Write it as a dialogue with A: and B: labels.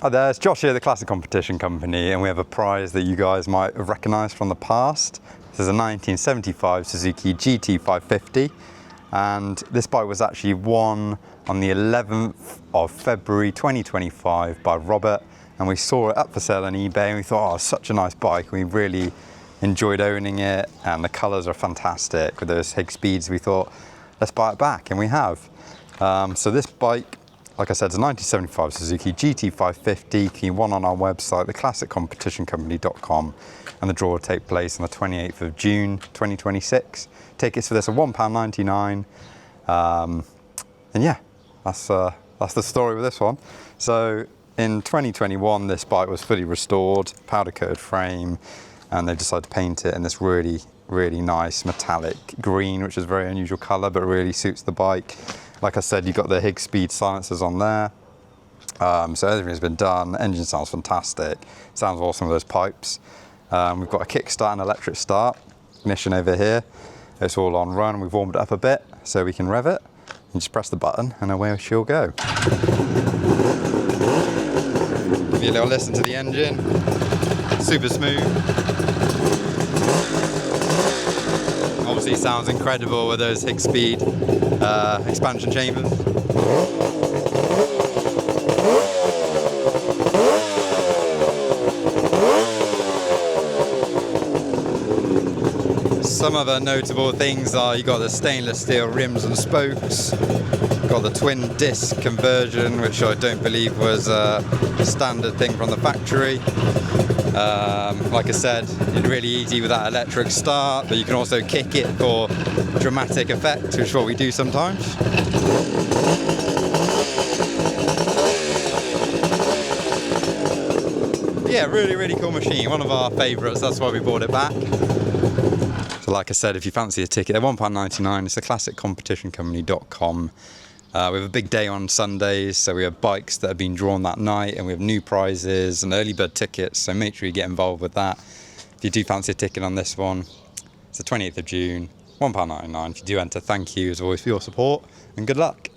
A: Hi there, it's Josh here, the Classic Competition Company, and we have a prize that you guys might have recognised from the past. This is a 1975 Suzuki GT550, and this bike was actually won on the 11th of February 2025 by Robert, and we saw it up for sale on eBay and we thought, oh, it's such a nice bike. We really enjoyed owning it, and the colours are fantastic with those Higgspeeds. We thought, let's buy it back, and we have. So this bike, like I said, it's a 1975 Suzuki GT550, key one on our website, theclassiccompetitioncompany.com, and the draw will take place on the 28th of June 2026. Tickets for this are £1.99, and yeah, that's the story with this one. So in 2021, this bike was fully restored, powder coated frame, and they decided to paint it in this really nice metallic green, which is a very unusual colour, but really suits the bike. Like I said, you've got the Higgspeed silencers on there. So everything has been done. The engine sounds fantastic. Sounds awesome with those pipes. We've got a kickstart and electric start. Ignition over here. It's all on run. We've warmed it up a bit so we can rev it. You just press the button and away she'll go. Give you a little listen to the engine. Super smooth. Obviously sounds incredible with those Higgspeed expansion chambers. Some other notable things are you got the stainless steel rims and spokes, got the twin disc conversion, which I don't believe was a standard thing from the factory. Like I said, it's really easy with that electric start, but you can also kick it for dramatic effect, which is what we do sometimes. Yeah, really cool machine, one of our favourites, that's why we bought it back. So like I said, if you fancy a ticket, they're £1.99, it's theclassiccompetitioncompany.com. We have a big day on Sundays, so we have bikes that have been drawn that night, and we have new prizes and early bird tickets, so make sure you get involved with that. If you do fancy a ticket on this one, it's the 28th of June, £1.99. If you do enter, thank you as always for your support, and good luck.